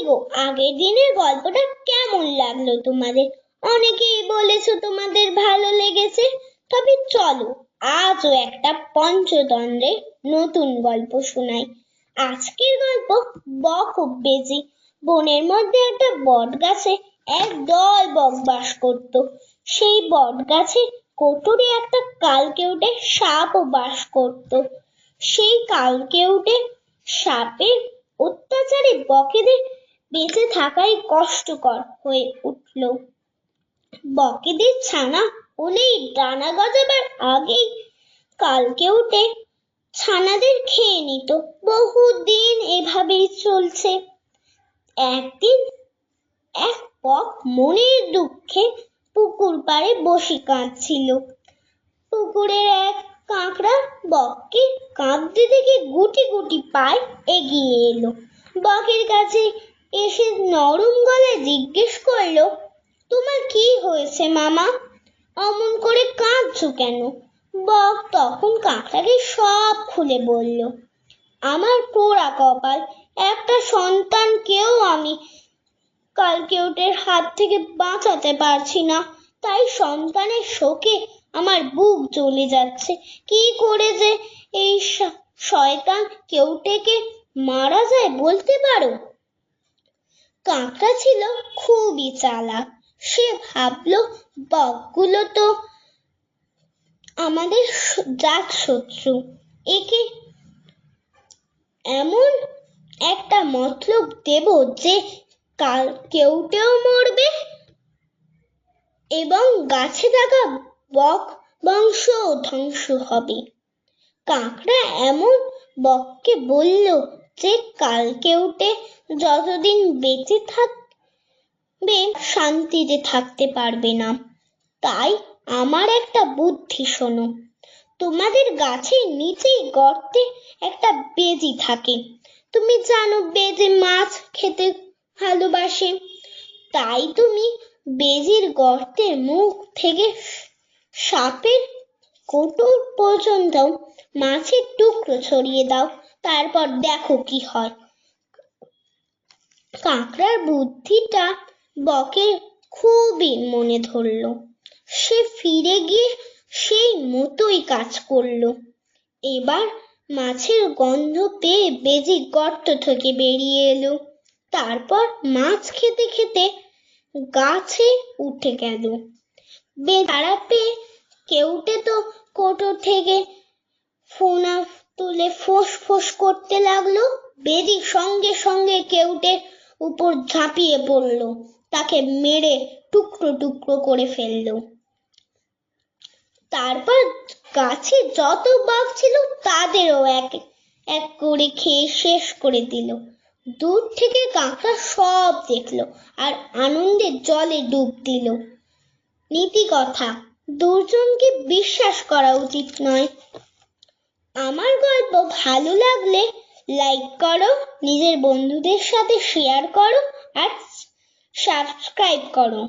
গো, আগের দিনের গল্পটা কেমন লাগলো তোমাদের? অনেকেই বলেছো তোমাদের ভালো লেগেছে। তবে চলো, আজও একটা পঞ্চতন্ত্রের নতুন গল্প শোনাই। আজকের গল্প বক ও বেজি। বনের মধ্যে একটা বট গাছে এক দল বক বাস করত। সেই বট গাছে কোটরে একটা কালকেউটে সাপও বাস করত। সেই কালকেউটে সাপের অত্যাচারে বকেদের বেঁচে থাকাই কষ্টকর হয়ে উঠল। বকেদের ছানা হলেই ডানা গজাবার আগেই কালকেউটে ছানাদের খেয়ে নিত। বহুদিন এভাবেই চলছে। একদিন এক বক মনের দুঃখে পুকুর পাড়ে বসে কাঁদছিল। পুকুরের এক কাঁকড়া বককে কাঁদতে দেখে গুটি গুটি পায়ে এগিয়ে এলো। বকের কাছে এসে নরম গলায় জিজ্ঞেস করলো, তোমার কি হয়েছে মামা? অমন করে কাঁদছো কেন? বক তখন কাঁকড়াকে সব খুলে বলল, আমার পোড়া কপাল, একটা সন্তানকেও আমি কালকেউটের হাত থেকে বাঁচাতে পারছি না। তাই সন্তানের শোকে আমার বুক জ্বলে যাচ্ছে। কি করে যে এই শয়তান কেউটেকে মারা যায় বলতে পারো? কাঁকড়া ছিল খুবই চালাক। সে ভাবলো, বকগুলো তো আমাদের জাত শত্রু। একে এমন একটা মতলব দেব যে কেউটেও মরবে এবং গাছে থাকা বক বংশ ধ্বংস হবে। কাঁকড়া এমন বককে বলল যে কালকেউটে যতদিন বেঁচে থাকবে শান্তিতে থাকতে পারবে না। তাই আমার একটা বুদ্ধি শোনো। তোমাদের গাছের নিচেই গর্তে একটা বেজি থাকে। তুমি জানো বেজি মাছ খেতে ভালোবাসে। তাই তুমি বেজির গর্তের মুখ থেকে সাপের কোটর পর্যন্ত মাছের টুকরো ছড়িয়ে দাও। তারপর দেখো কি হয়। কাঁকড়ার বুদ্ধিটা বকের খুবই মনে ধরল। সে ফিরে গিয়ে সেই মতোই কাজ করলো। এবার মাছের গন্ধ পেয়ে বেজি গর্ত থেকে বেরিয়ে এলো। তারপর মাছ খেতে খেতে গাছে উঠে গেল। তারা পেয়ে কেউটে তো কোটর থেকে ফোনা তুলে ফোঁস ফোঁস করতে লাগলো। বেজি সঙ্গে সঙ্গে কেউটের উপর ঝাঁপিয়ে পড়ল, তাকে মেরে টুকরো টুকরো করে ফেললো। তারপর গাছে যত বক ছিল তাদেরও এক এক করে খেয়ে শেষ করে দিল। দূর থেকে কাঁকড়া সব দেখলো আর আনন্দে জলে ডুব দিল। নীতি কথা, দুর্জনকে বিশ্বাস করা উচিত নয়। আমার গল্প ভালো লাগলে লাইক করো, নিজের বন্ধুদের সাথে শেয়ার করো আর সাবস্ক্রাইব করো।